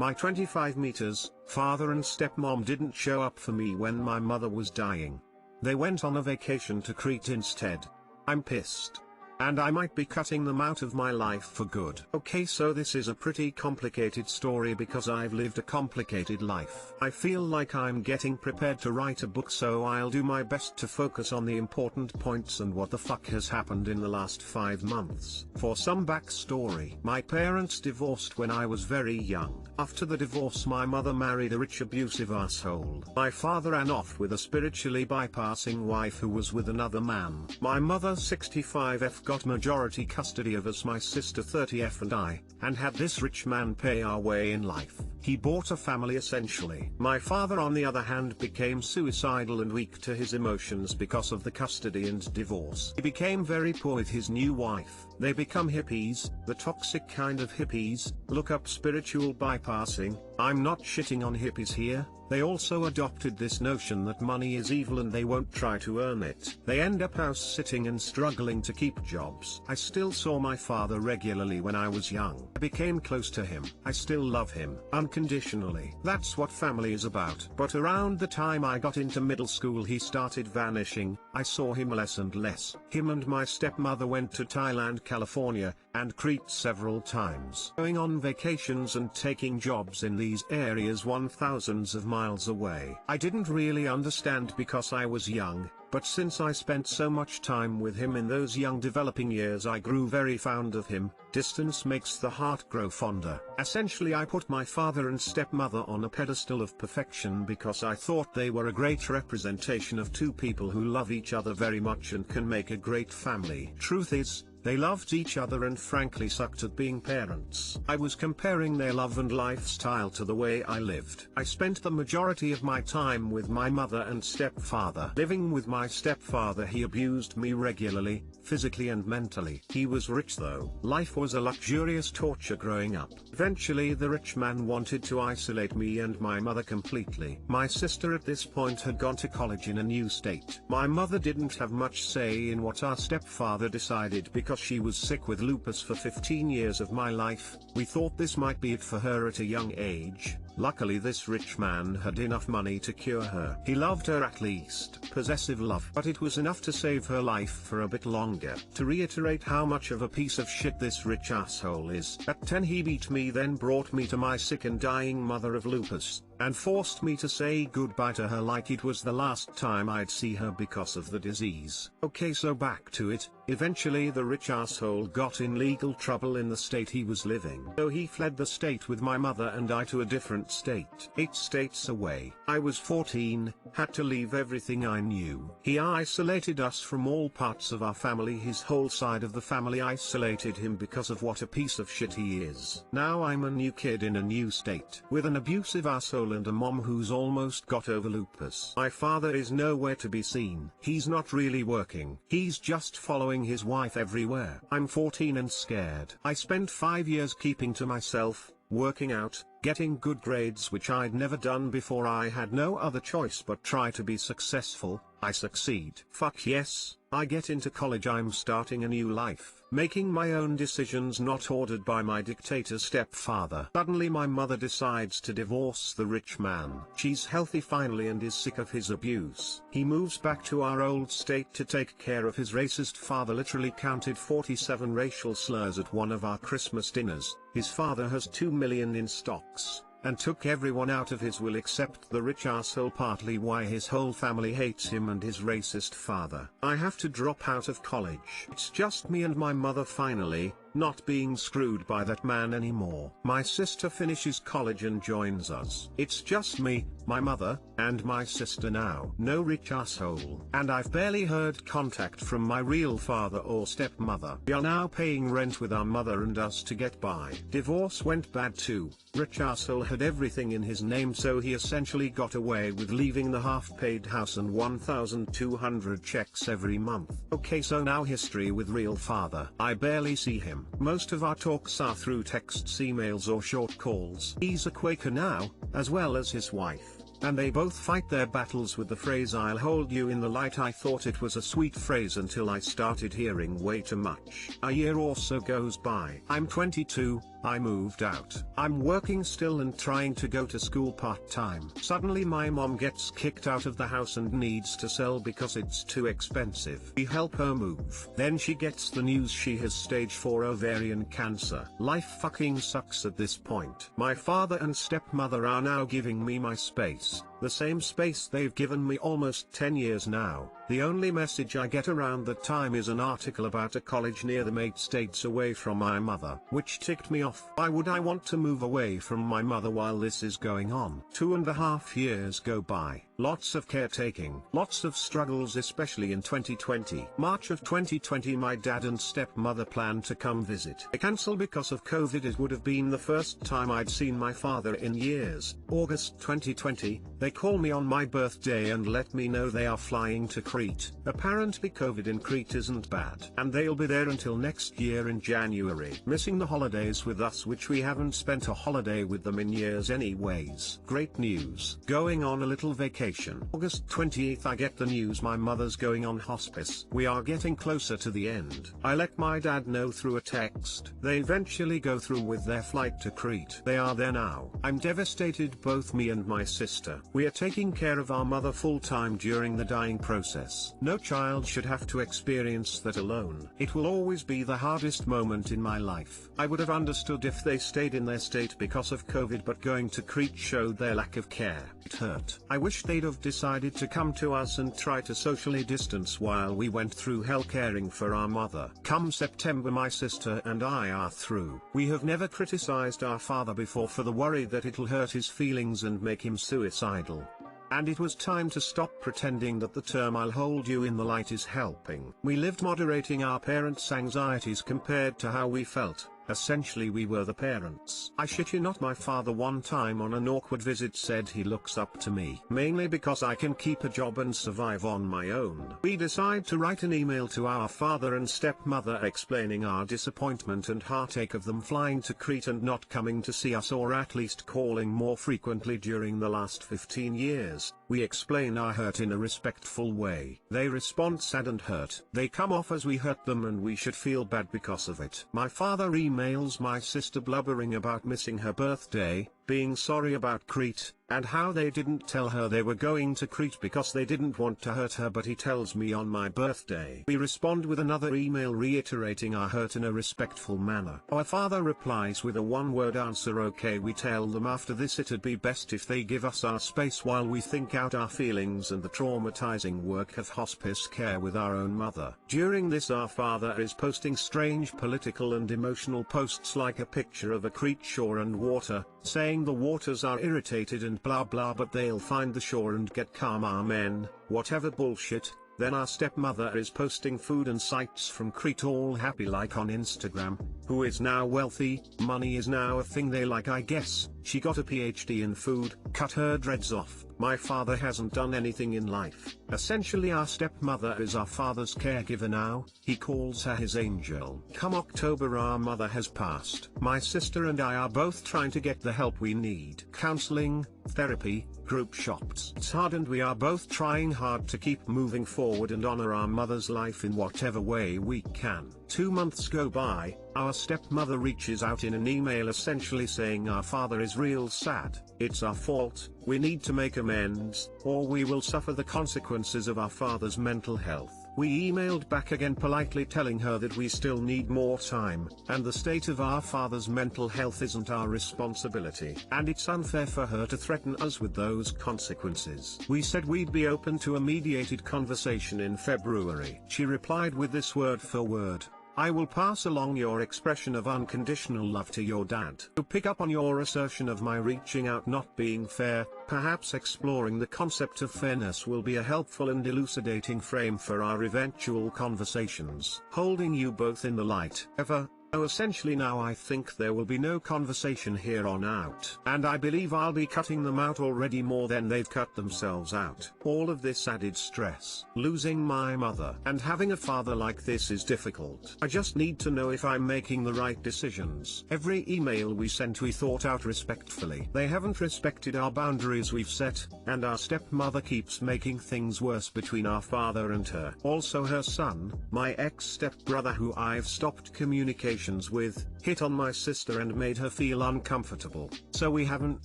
My 25 meters, father and stepmom didn't show up for me when my mother was dying. They went on a vacation to Crete instead. I'm pissed. And I might be cutting them out of my life for good. Okay, so this is a pretty complicated story because I've lived a complicated life. I feel like I'm getting prepared to write a book, so I'll do my best to focus on the important points and what the fuck has happened in the last 5 months. For some backstory, my parents divorced when I was very young. After the divorce, my mother married a rich abusive asshole. My father ran off with a spiritually bypassing wife who was with another man. My mother 65F got majority custody of us, my sister 30F and I, and had this rich man pay our way in life. He bought a family essentially. My father on the other hand became suicidal and weak to his emotions because of the custody and divorce. He became very poor with his new wife. They become hippies, the toxic kind of hippies. Look up spiritual bypassing. I'm not shitting on hippies here. They also adopted this notion that money is evil and they won't try to earn it. They end up house sitting and struggling to keep jobs. I still saw my father regularly when I was young. I became close to him. I still love him unconditionally. That's what family is about. But around the time I got into middle school, he started vanishing. I saw him less and less. Him and my stepmother went to Thailand, California, and Crete several times, going on vacations and taking jobs in these areas thousands of miles away. I didn't really understand because I was young, but since I spent so much time with him in those young developing years, I grew very fond of him. Distance makes the heart grow fonder. Essentially, I put my father and stepmother on a pedestal of perfection because I thought they were a great representation of two people who love each other very much and can make a great family. Truth is, they loved each other and frankly sucked at being parents. I was comparing their love and lifestyle to the way I lived. I spent the majority of my time with my mother and stepfather. Living with my stepfather, he abused me regularly, physically and mentally. He was rich though. Life was a luxurious torture growing up. Eventually the rich man wanted to isolate me and my mother completely. My sister at this point had gone to college in a new state. My mother didn't have much say in what our stepfather decided because she was sick with lupus for 15 years of my life. We thought this might be it for her at a young age. Luckily this rich man had enough money to cure her. He loved her, at least possessive love, but it was enough to save her life for a bit longer. To reiterate how much of a piece of shit this rich asshole is, at 10 he beat me, then brought me to my sick and dying mother of lupus, and forced me to say goodbye to her like it was the last time I'd see her because of the disease. Okay, so back to it. Eventually the rich asshole got in legal trouble in the state he was living. So he fled the state with my mother and I to a different state, 8 states away. I was 14, had to leave everything I knew. He isolated us from all parts of our family. His whole side of the family isolated him because of what a piece of shit he is. Now I'm a new kid in a new state, with an abusive asshole and a mom who's almost got over lupus. My father is nowhere to be seen. He's not really working. He's just following his wife everywhere. I'm 14 and scared. I spent 5 years keeping to myself, working out, getting good grades, which I'd never done before. I had no other choice but try to be successful. I succeed. Fuck yes, I get into college. I'm starting a new life, making my own decisions, not ordered by my dictator stepfather. Suddenly my mother decides to divorce the rich man. She's healthy finally and is sick of his abuse. He moves back to our old state to take care of his racist father. Literally counted 47 racial slurs at one of our Christmas dinners. His father has 2 million in stocks, and took everyone out of his will except the rich asshole, partly why his whole family hates him and his racist father. I have to drop out of college. It's just me and my mother finally, not being screwed by that man anymore. My sister finishes college and joins us. It's just me, my mother, and my sister now. No rich asshole. And I've barely heard contact from my real father or stepmother. We are now paying rent with our mother and us to get by. Divorce went bad too. Rich asshole had everything in his name, so he essentially got away with leaving the half-paid house and 1,200 checks every month. Okay, so now history with real father. I barely see him. Most of our talks are through texts, emails or short calls. He's a Quaker now, as well as his wife, and they both fight their battles with the phrase "I'll hold you in the light." I thought it was a sweet phrase until I started hearing way too much. A year or so goes by. I'm 22, I moved out. I'm working still and trying to go to school part-time. Suddenly my mom gets kicked out of the house and needs to sell because it's too expensive. We help her move. Then she gets the news she has stage 4 ovarian cancer. Life fucking sucks at this point. My father and stepmother are now giving me my space. The same space they've given me almost 10 years now. The only message I get around that time is an article about a college near them 8 states away from my mother, which ticked me off. Why would I want to move away from my mother while this is going on? 2.5 years go by. Lots of caretaking, lots of struggles, especially in 2020. March of 2020 my dad and stepmother planned to come visit. I cancelled because of COVID. It would have been the first time I'd seen my father in years. August 2020, they call me on my birthday and let me know they are flying to Crete. Apparently COVID in Crete isn't bad, and they'll be there until next year in January. Missing the holidays with us, which we haven't spent a holiday with them in years anyways. Great news. Going on a little vacation. August 20th I get the news my mother's going on hospice. We are getting closer to the end. I let my dad know through a text. They eventually go through with their flight to Crete. They are there now. I'm devastated, both me and my sister. We are taking care of our mother full time during the dying process. No child should have to experience that alone. It will always be the hardest moment in my life. I would have understood if they stayed in their state because of COVID, but going to Crete showed their lack of care. It hurt. I wish they'd have decided to come to us and try to socially distance while we went through hell caring for our mother. Come September my sister and I are through. We have never criticized our father before for the worry that it'll hurt his feelings and make him suicidal. And it was time to stop pretending that the term "I'll hold you in the light" is helping. We lived moderating our parents' anxieties compared to how we felt. Essentially we were the parents. I shit you not, my father one time on an awkward visit said he looks up to me, mainly because I can keep a job and survive on my own. We decide to write an email to our father and stepmother explaining our disappointment and heartache of them flying to Crete and not coming to see us, or at least calling more frequently during the last 15 years. We explain our hurt in a respectful way. They respond sad and hurt. They come off as we hurt them and we should feel bad because of it. My father emails my sister blubbering about missing her birthday, being sorry about Crete, and how they didn't tell her they were going to Crete because they didn't want to hurt her, but he tells me on my birthday. We respond with another email reiterating our hurt in a respectful manner. Our father replies with a one-word answer, okay. We tell them after this it'd be best if they give us our space while we think out our feelings and the traumatizing work of hospice care with our own mother. During this our father is posting strange political and emotional posts like a picture of a Crete shore and water, saying the waters are irritated and blah blah, but they'll find the shore and get calm, amen, whatever bullshit. Then our stepmother is posting food and sights from Crete, all happy like on Instagram. Who is now wealthy, money is now a thing they like, I guess. She got a PhD in food, cut her dreads off. My father hasn't done anything in life. Essentially our stepmother is our father's caregiver now. He calls her his angel. Come October our mother has passed. My sister and I are both trying to get the help we need. Counseling, therapy, group shops. It's hard and we are both trying hard to keep moving forward and honor our mother's life in whatever way we can. 2 months go by, our stepmother reaches out in an email essentially saying our father is real sad. It's our fault, we need to make amends, or we will suffer the consequences of our father's mental health. We emailed back again politely telling her that we still need more time, and the state of our father's mental health isn't our responsibility, and it's unfair for her to threaten us with those consequences. We said we'd be open to a mediated conversation in February. She replied with this word for word: I will pass along your expression of unconditional love to your dad. To pick up on your assertion of my reaching out not being fair, perhaps exploring the concept of fairness will be a helpful and elucidating frame for our eventual conversations. Holding you both in the light. Ever. Oh, essentially now I think there will be no conversation here on out. And I believe I'll be cutting them out already more than they've cut themselves out. All of this added stress. Losing my mother and having a father like this is difficult. I just need to know if I'm making the right decisions. Every email we sent we thought out respectfully. They haven't respected our boundaries we've set, and our stepmother keeps making things worse between our father and her. Also her son, my ex-stepbrother who I've stopped communication with, hit on my sister and made her feel uncomfortable. So we haven't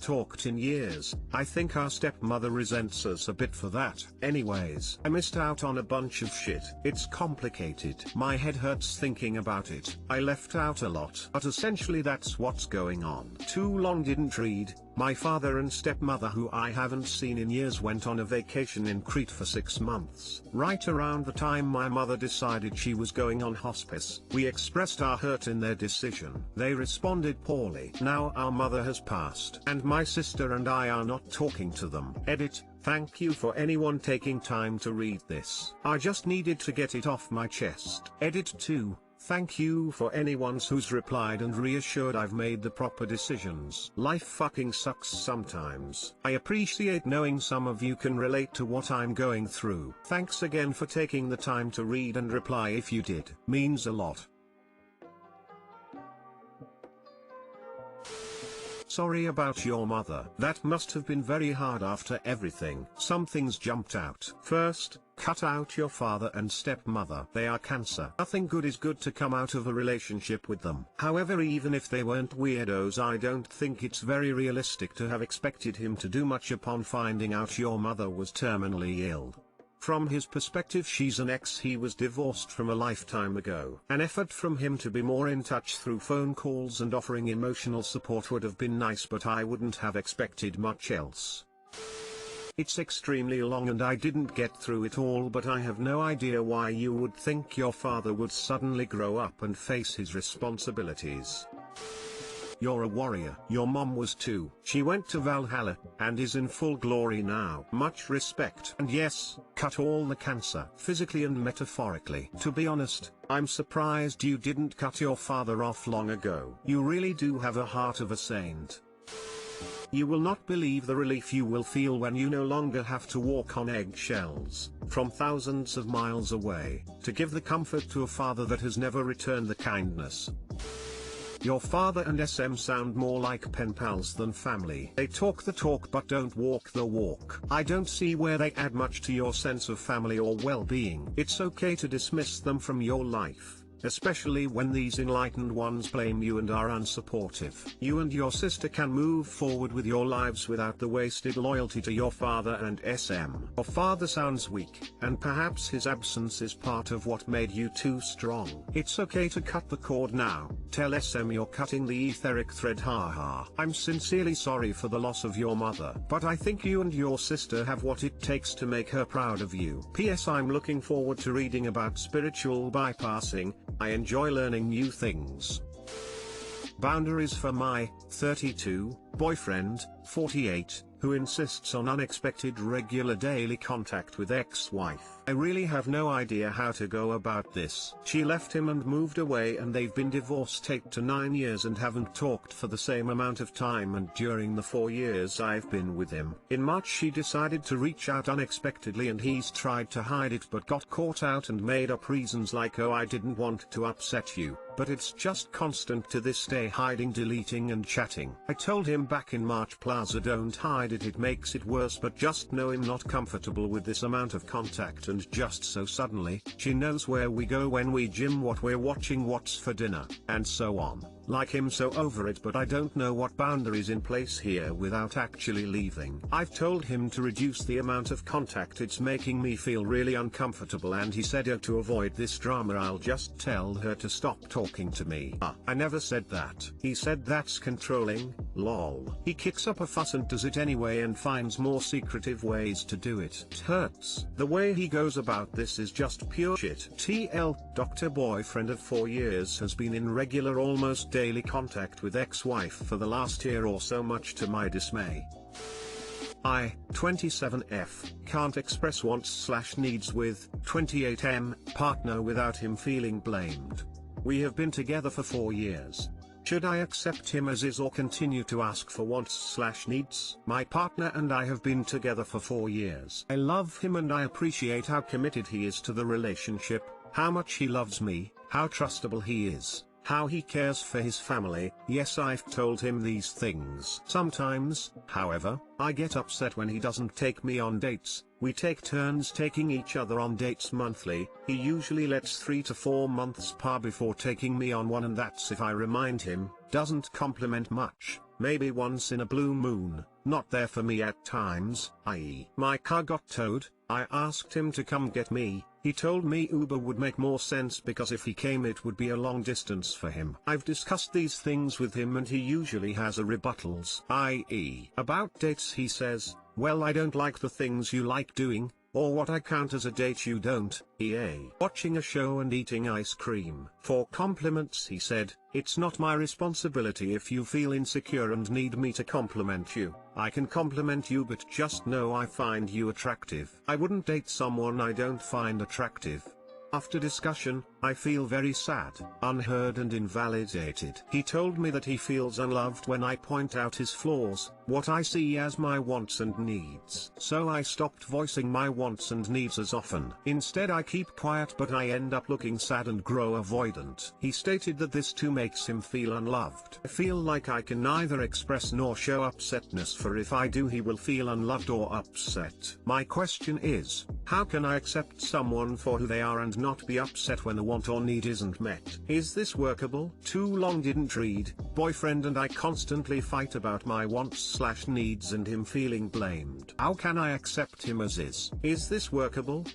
talked in years. I think our stepmother resents us a bit for that. Anyways, I missed out on a bunch of shit. It's complicated. My head hurts thinking about it. I left out a lot. But essentially that's what's going on. Too long didn't read. My father and stepmother, who I haven't seen in years, went on a vacation in Crete for 6 months. Right around the time my mother decided she was going on hospice, we expressed our hurt in their decision. They responded poorly. Now our mother has passed, and my sister and I are not talking to them. Edit. Thank you for anyone taking time to read this. I just needed to get it off my chest. Edit 2. Thank you for anyone who's replied and reassured I've made the proper decisions. Life fucking sucks sometimes. I appreciate knowing some of you can relate to what I'm going through. Thanks again for taking the time to read and reply if you did. Means a lot. Sorry about your mother. That must have been very hard after everything. Some things jumped out. First, cut out your father and stepmother. They are cancer. Nothing good is good to come out of a relationship with them. However, even if they weren't weirdos, I don't think it's very realistic to have expected him to do much upon finding out your mother was terminally ill. From his perspective, she's an ex he was divorced from a lifetime ago. An effort from him to be more in touch through phone calls and offering emotional support would have been nice, but I wouldn't have expected much else. It's extremely long and I didn't get through it all, but I have no idea why you would think your father would suddenly grow up and face his responsibilities. You're a warrior. Your mom was too. She went to Valhalla, and is in full glory now. Much respect. And yes, cut all the cancer, physically and metaphorically. To be honest, I'm surprised you didn't cut your father off long ago. You really do have a heart of a saint. You will not believe the relief you will feel when you no longer have to walk on eggshells, from thousands of miles away, to give the comfort to a father that has never returned the kindness. Your father and SM sound more like pen pals than family. They talk the talk but don't walk the walk. I don't see where they add much to your sense of family or well-being. It's okay to dismiss them from your life, especially when these enlightened ones blame you and are unsupportive. You and your sister can move forward with your lives without the wasted loyalty to your father and SM. Your father sounds weak, and perhaps his absence is part of what made you too strong. It's okay to cut the cord now. Tell SM you're cutting the etheric thread. Haha. I'm sincerely sorry for the loss of your mother, but I think you and your sister have what it takes to make her proud of you. P.S. I'm looking forward to reading about spiritual bypassing. I enjoy learning new things. Boundaries for my 32 boyfriend, 48, who insists on unexpected regular daily contact with ex-wife. I really have no idea how to go about this. She left him and moved away, and they've been divorced 8 to 9 years and haven't talked for the same amount of time, and during the 4 years I've been with him. In March she decided to reach out unexpectedly, and he's tried to hide it but got caught out and made up reasons like, oh, I didn't want to upset you. But it's just constant to this day, hiding, deleting and chatting. I told him back in March, Plaza, don't hide it, it makes it worse, but just know I'm not comfortable with this amount of contact. And just so suddenly, she knows where we go when we gym, what we're watching, what's for dinner, and so on. Like him, so over it, but I don't know what boundaries in place here without actually leaving. I've told him to reduce the amount of contact, it's making me feel really uncomfortable, and he said, oh, to avoid this drama I'll just tell her to stop talking to me. I never said that. He said that's controlling, lol. He kicks up a fuss and does it anyway and finds more secretive ways to do it. It hurts. The way he goes about this is just pure shit. TL, Dr. Boyfriend of 4 years has been in regular, almost daily contact with ex-wife for the last year or so, much to my dismay. I, 27F, can't express wants/needs with 28M partner without him feeling blamed. We have been together for 4 years. Should I accept him as is or continue to ask for wants/needs? My partner and I have been together for 4 years. I love him and I appreciate how committed he is to the relationship, how much he loves me, how trustable he is, how he cares for his family. Yes, I've told him these things. Sometimes, however, I get upset when he doesn't take me on dates. We take turns taking each other on dates monthly. He usually lets 3 to 4 months pass before taking me on one, and that's if I remind him. Doesn't compliment much, maybe once in a blue moon. Not there for me at times, i.e. my car got towed, I asked him to come get me. He told me Uber would make more sense because if he came it would be a long distance for him. I've discussed these things with him and he usually has a rebuttals, i.e. about dates. He says, well, I don't like the things you like doing, or what I count as a date you don't, e.a. watching a show and eating ice cream. For compliments, he said, it's not my responsibility if you feel insecure and need me to compliment you. I can compliment you, but just know I find you attractive. I wouldn't date someone I don't find attractive. After discussion, I feel very sad, unheard and invalidated. He told me that he feels unloved when I point out his flaws, what I see as my wants and needs. So I stopped voicing my wants and needs as often. Instead I keep quiet, but I end up looking sad and grow avoidant. He stated that this too makes him feel unloved. I feel like I can neither express nor show upsetness, for if I do he will feel unloved or upset. My question is, how can I accept someone for who they are and not be upset when the want or need isn't met? Is this workable? Too long didn't read. Boyfriend and I constantly fight about my wants/needs and him feeling blamed. How can I accept him as is? Is this workable?